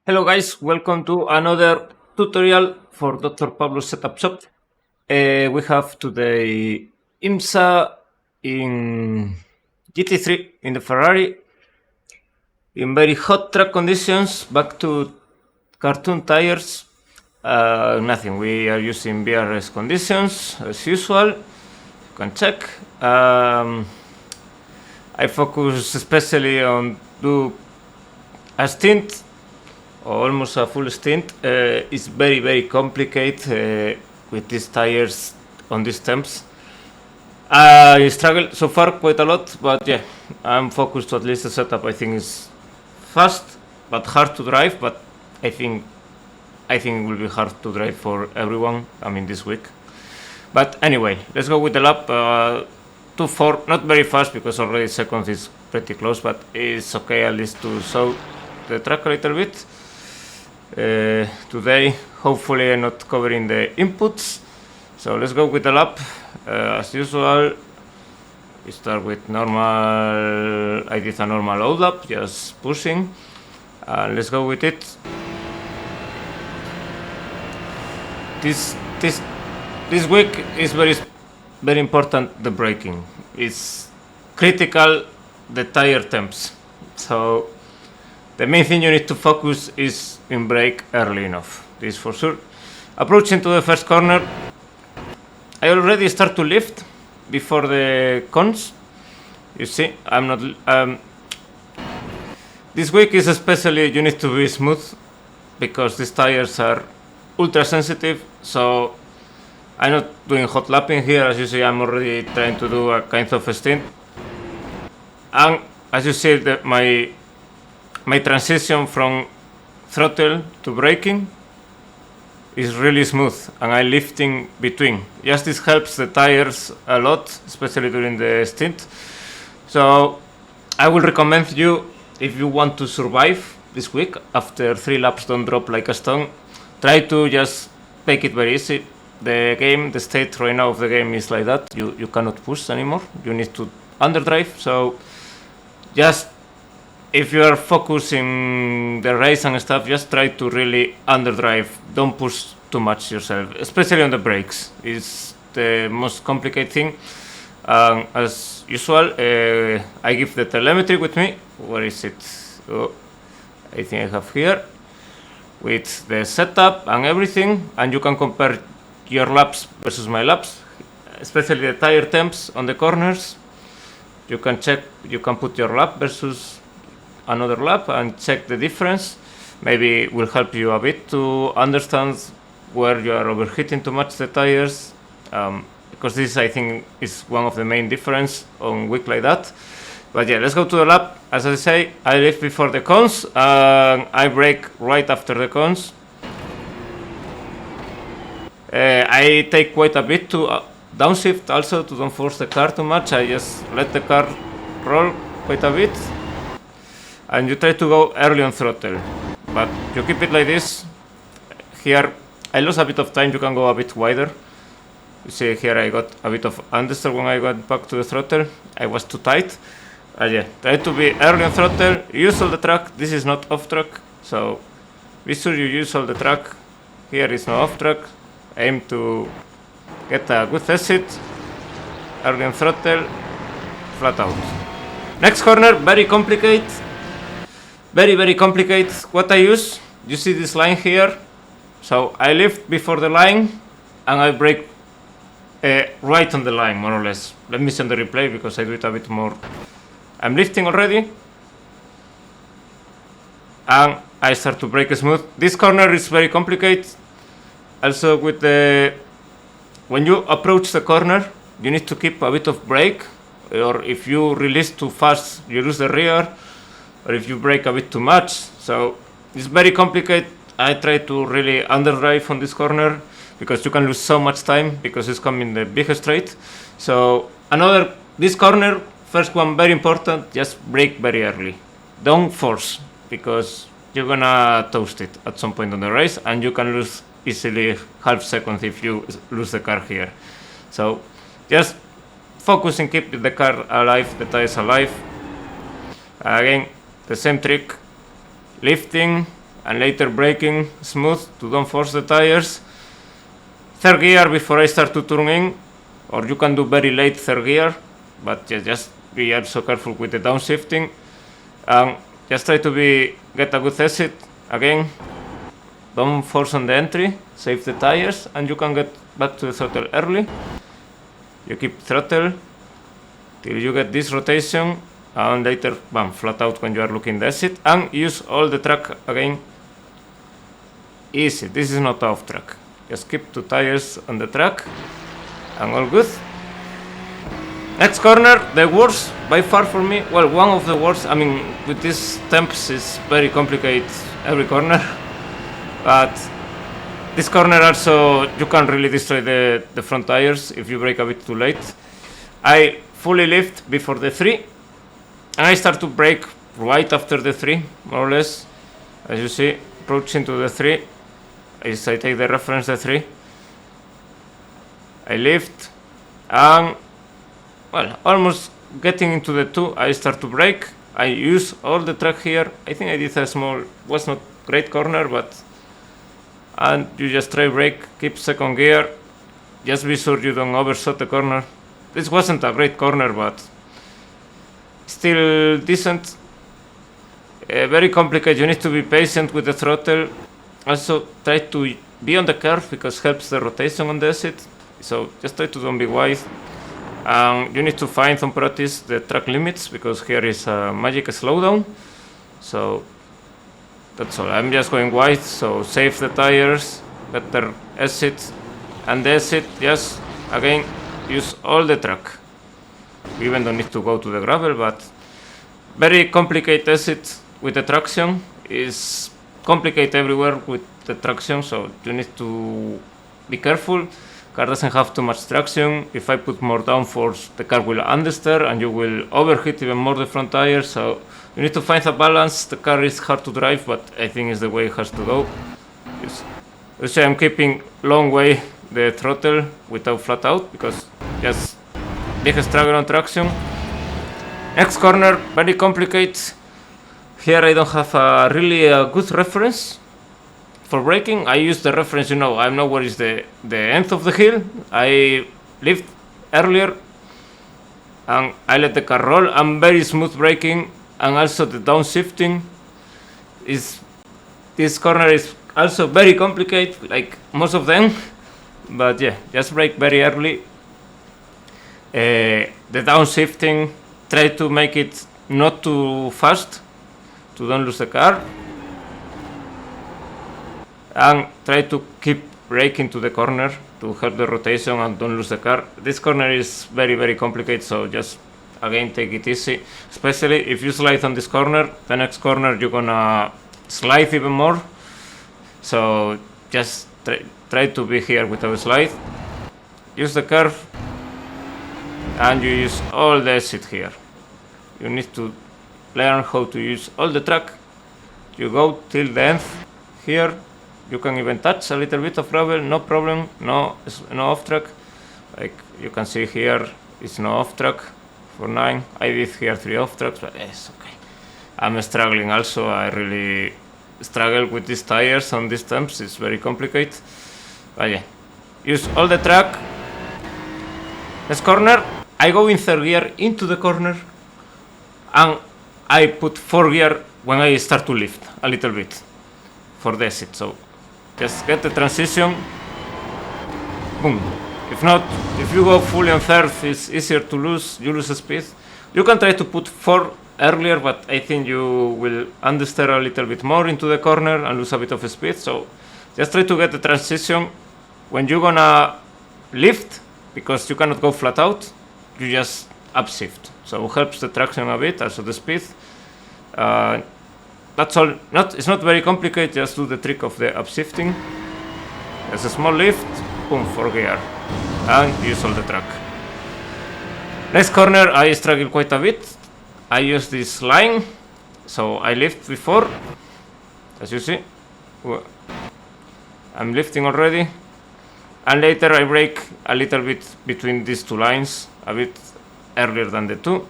Hello guys, welcome to another tutorial for Dr. Pablo Setup Shop. We have today IMSA in GT3 in the Ferrari in very hot track conditions, back to cartoon tires. Nothing, we are using BRS conditions as usual. You can check. I focus especially on do a stint or almost a full stint. It's very complicated with these tires on these temps. I struggle so far quite a lot, but yeah, I'm focused to at least the setup. I think is fast but hard to drive, but I think it will be hard to drive for everyone. I mean this week. But anyway, let's go with the lap. 2-4, not very fast because already second is pretty close, but it's okay at least to show the track a little bit. Today hopefully I'm not covering the inputs, so let's go with the lap. As usual, we start with normal. I did a normal load lap, just pushing, and let's go with it. This week is very important. The braking is critical, the tire temps, so the main thing you need to focus is in brake early enough, this for sure. Approaching to the first corner, I already start to lift before the cons. You see, I'm not. This week is especially, you need to be smooth because these tires are ultra sensitive, so I'm not doing hot lapping here. As you see, I'm already trying to do a kind of a stint, and as you see, my transition from throttle to braking is really smooth, and I'm lifting between. Just this helps the tires a lot, especially during the stint. So I will recommend you, if you want to survive this week, after 3 laps don't drop like a stone, try to just take it very easy. The state right now of the game is like that. You cannot push anymore. You need to underdrive. So just, if you are focusing the race and stuff, just try to really underdrive. Don't push too much yourself, especially on the brakes. It's the most complicated thing. As usual, I give the telemetry with me. Where is it? Oh, I think I have here, with the setup and everything, and you can compare your laps versus my laps, especially the tire temps on the corners. You can check, you can put your lap versus another lap and check the difference. Maybe it will help you a bit to understand where you are overheating too much the tires, because this, I think, is one of the main difference on week like that. But yeah, let's go to the lap. As I say, I lift before the cons, and I brake right after the cons. I take quite a bit to downshift also, to don't force the car too much. I just let the car roll quite a bit, and you try to go early on throttle, but you keep it like this. Here I lost a bit of time. You can go a bit wider. You see here I got a bit of understeer when I got back to the throttle. I was too tight. Yeah, try to be early on throttle. Use all the track. This is not off track, so be sure you use all the track. Here is no off track. Aim to get a good exit. Early on throttle, flat out. Next corner, very complicated. Very complicated. What I use, you see this line here, so I lift before the line and I brake right on the line, more or less. Let me send the replay because I do it a bit more. I'm lifting already and I start to brake smooth. This corner is very complicated. Also, with when you approach the corner, you need to keep a bit of brake, or if you release too fast, you lose the rear, or if you brake a bit too much. So it's very complicated. I try to really underdrive on this corner because you can lose so much time because it's coming the big straight. So this corner, first one, very important, just brake very early. Don't force, because you're gonna toast it at some point on the race, and you can lose easily half second if you lose the car here. So just focus and keep the car alive, the tires alive. Again, the same trick, lifting and later braking smooth to don't force the tires. Third gear before I start to turn in, or you can do very late third gear, but just be also careful with the downshifting. Just try to get a good exit. Again, don't force on the entry, save the tires, and you can get back to the throttle early. You keep throttle till you get this rotation, and later bam, flat out when you are looking the exit, and use all the track again. Easy, this is not off track. Just keep 2 tires on the track, and all good. Next corner, the worst by far for me. Well, one of the worst. I mean, with these temps, it's very complicated every corner. But this corner also, you can really destroy the front tires if you brake a bit too late. I fully lift before the 3, and I start to brake right after the 3, more or less. As you see, approaching to the 3, as I take the reference, the 3. I lift, and well, almost getting into the 2, I start to brake. I use all the track here. I think I did a small, was not great corner, but and you just try brake, keep second gear, just be sure you don't overshot the corner. This wasn't a great corner, but still decent. Very complicated, you need to be patient with the throttle. Also try to be on the curve because helps the rotation on the exit. So just try to don't be wide. You need to find on practice the track limits because here is a magic slowdown. So that's all. I'm just going wide, so save the tires, better exit, and the exit, just again use all the track. We even don't need to go to the gravel, but very complicated exit with the traction. Is complicated everywhere with the traction, so you need to be careful. Car doesn't have too much traction. If I put more downforce, the car will understeer and you will overheat even more the front tires. So you need to find a balance. The car is hard to drive, but I think it's the way it has to go. So I'm keeping long way the throttle without flat out because just big struggle on traction. Next corner, very complicated. Here I don't have a really good reference for braking. I use the reference, I know where is the end of the hill. I lift earlier and I let the car roll. I'm very smooth braking, and also the downshifting this corner is also very complicated, like most of them. But yeah, just brake very early. The downshifting, try to make it not too fast to don't lose the car, and try to keep braking to the corner to help the rotation and don't lose the car. This corner is very, very complicated, so just again take it easy, especially if you slide on this corner. The next corner you're gonna slide even more, so just try to be here without a slide. Use the curve and you use all the exit here. You need to learn how to use all the track. You go till the end here. You can even touch a little bit of gravel, no problem, no off track. Like you can see here, it's no off track for 9. I did here 3 off tracks, but it's okay. I'm struggling also. I really struggle with these tires on these temps. It's very complicated. But yeah, use all the track. This corner, I go in third gear into the corner, and I put 4th gear when I start to lift a little bit for the exit. So just get the transition, boom. If not, if you go fully on third, it's easier to lose, you lose speed. You can try to put 4 earlier, but I think you will understeer a little bit more into the corner and lose a bit of speed. So just try to get the transition. When you're gonna lift, because you cannot go flat out, you just upshift. So it helps the traction a bit, also the speed. That's all. It's not very complicated. Just do the trick of the upshifting. There's a small lift, boom, 4th gear, and use all the track. Next corner, I struggle quite a bit. I use this line, so I lift before, as you see. I'm lifting already, and later I brake a little bit between these 2 lines, a bit earlier than the 2.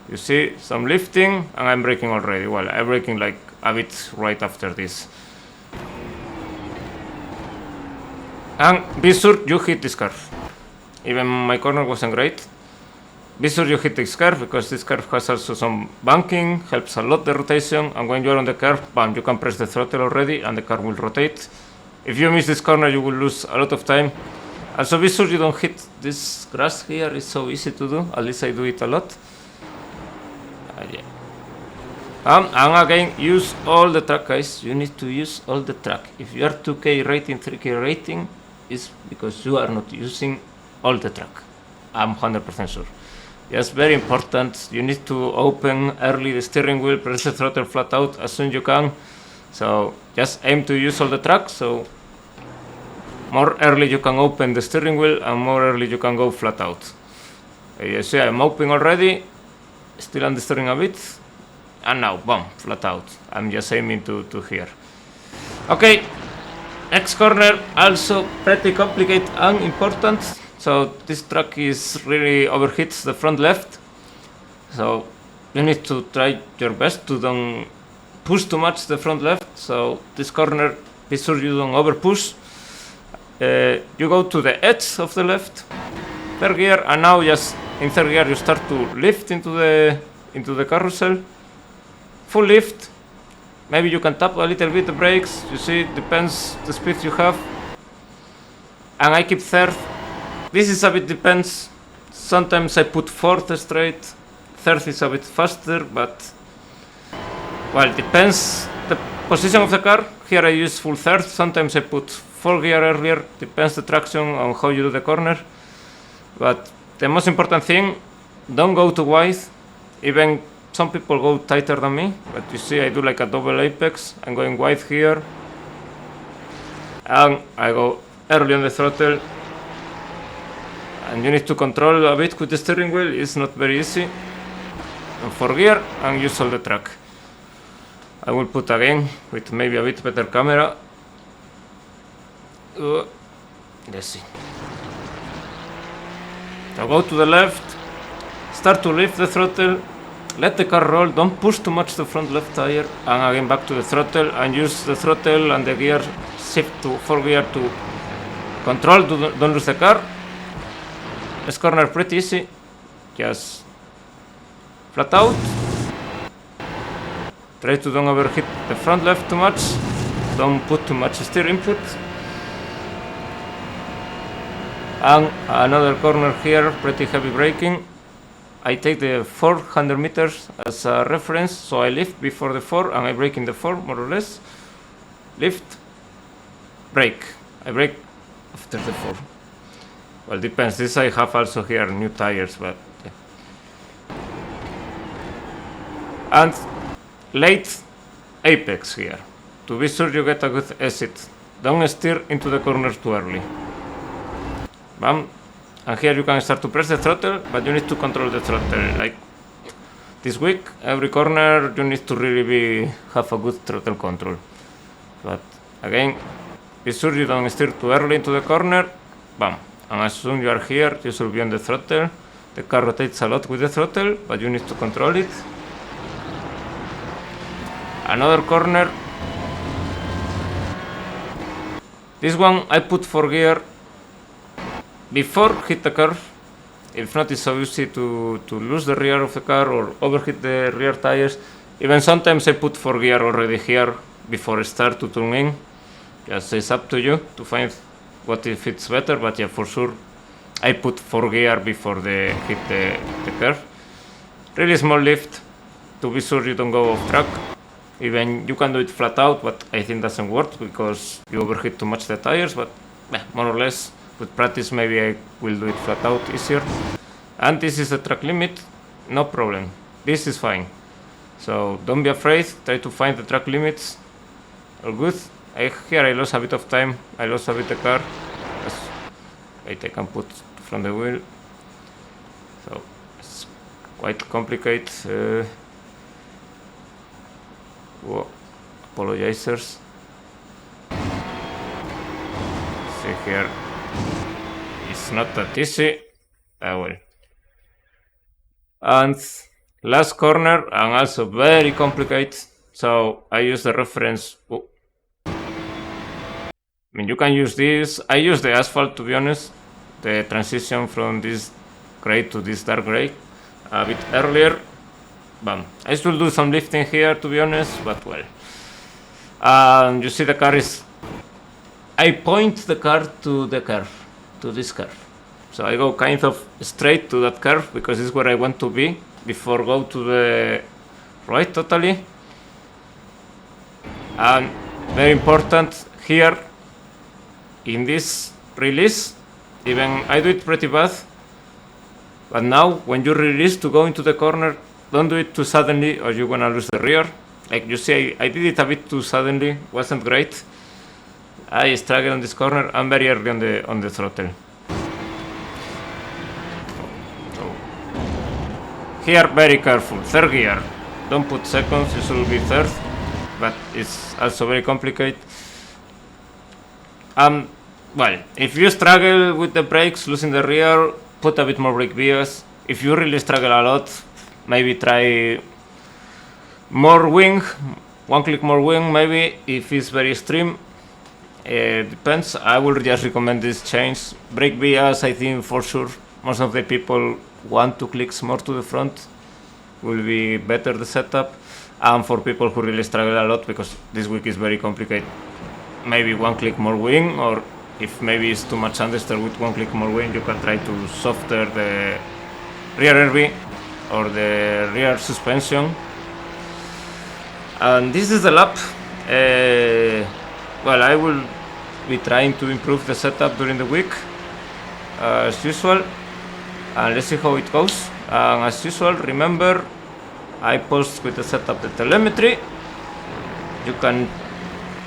You see some lifting, and I'm braking already. Well, I'm braking like a bit right after this. And be sure you hit this curve. Even my corner wasn't great. Be sure you hit this curve, because this curve has also some banking, helps a lot the rotation, and when you're on the curve, bam, you can press the throttle already and the car will rotate. If you miss this corner, you will lose a lot of time. Also be sure you don't hit this grass here, it's so easy to do, at least I do it a lot. Yeah. And again, use all the track, guys. You need to use all the track. If you are 2K rating, 3K rating, it's because you are not using all the track. I'm 100% sure. Yes, very important. You need to open early the steering wheel, press the throttle flat out as soon as you can. So just aim to use all the track. So more early you can open the steering wheel, and more early you can go flat out. You see, I'm open already. Still understeering a bit. And now, boom, flat out. I'm just aiming to here. Okay, next corner, also pretty complicated and important. So this track is really overheats the front left. So you need to try your best to don't push too much the front left. So this corner, be sure you don't over push. You go to the edge of the left, third gear, and now just in third gear you start to lift into the carousel. Full lift. Maybe you can tap a little bit the brakes. You see, it depends the speed you have. And I keep third. This is a bit depends. Sometimes I put fourth straight. Third is a bit faster, but well, it depends the position of the car. Here I use full third. Sometimes I put 4 gear earlier. Depends the traction on how you do the corner. But the most important thing, don't go too wide. Even some people go tighter than me, but you see I do like a double apex. I'm going wide here, and I go early on the throttle, and you need to control a bit with the steering wheel. It's not very easy. And 4 gear, and use all the track. I will put again with maybe a bit better camera. Let's see. So go to the left, start to lift the throttle. Let the car roll, don't push too much the front left tire, and again back to the throttle, and use the throttle and the gear shift to 4 gear to control, don't lose the car. This corner pretty easy, just flat out. Try to don't overheat the front left too much, don't put too much steer input. And another corner here, pretty heavy braking. I take the 400 meters as a reference, so I lift before the 4 and I brake in the 4, more or less. Lift, brake. I brake after the 4. Well, depends. This I have also here new tires, but yeah. And late apex here. To be sure you get a good exit. Don't steer into the corners too early. Bam. And here you can start to press the throttle, but you need to control the throttle. Like this week, every corner you need to really have a good throttle control. But again, be sure you don't steer too early into the corner. Bam. And as soon as you are here, you should be on the throttle. The car rotates a lot with the throttle, but you need to control it. Another corner. This one I put 4 gear before hit the curve. If not, it's so easy to lose the rear of the car or overheat the rear tires. Even sometimes I put 4 gear already here before I start to turn in. Just it's up to you to find what if it's better, but yeah, for sure I put 4 gear before they hit the curve. Really small lift to be sure you don't go off track. Even you can do it flat out, but I think doesn't work because you overheat too much the tires, but more or less with practice maybe I will do it flat out easier. And this is the track limit, no problem. This is fine. So don't be afraid, try to find the track limits. All good. Here I lost a bit of time, I lost a bit the car. Wait, I can put from the wheel. So it's quite complicated. Whoa, apologizers. See here, it's not that easy. Well. And last corner and also very complicated. So I use the reference. I mean, you can use this. I use the asphalt, to be honest. The transition from this gray to this dark gray a bit earlier. Bam. I should do some lifting here, to be honest, but well. You see the car is... I point the car to the curve, to this curve. So I go kind of straight to that curve because this is where I want to be before go to the right totally. And very important here in this release, even I do it pretty bad, but now when you release to go into the corner, don't do it too suddenly or you're gonna lose the rear. Like you see, I did it a bit too suddenly, wasn't great. I struggle on this corner. I'm very early on the throttle. Here, very careful. Third gear. Don't put seconds. You should be third, but it's also very complicated. Well, if you struggle with the brakes, losing the rear, put a bit more brake bias. If you really struggle a lot, maybe try more wing, one click more wing, maybe if it's very extreme. Depends. I would just recommend this change. Brake bias, I think for sure most of the people want 2 clicks more to the front, will be better the setup. And for people who really struggle a lot, because this week is very complicated, maybe 1 click more wing, or if maybe it's too much understeer with 1 click more wing, you can try to softer the rear RV or the rear suspension. And this is the lap. Well, I will be trying to improve the setup during the week as usual, and let's see how it goes. And as usual, remember, I post with the setup the telemetry. You can,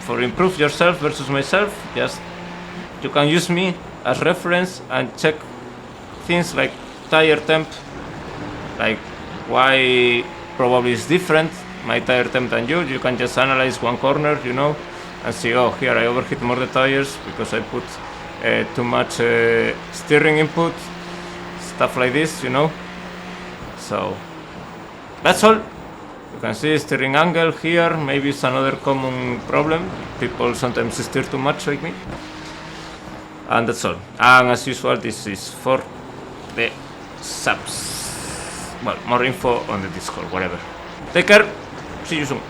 for improve yourself versus myself, just you can use me as reference and check things like tire temp, like why probably is different my tire temp than you. You can just analyze one corner, you know, and see, oh, here I overheat more the tires because I put too much steering input, stuff like this, you know. So that's all. You can see steering angle here. Maybe it's another common problem. People sometimes steer too much like me. And that's all. And as usual, this is for the subs. Well, more info on the Discord, whatever. Take care. See you soon.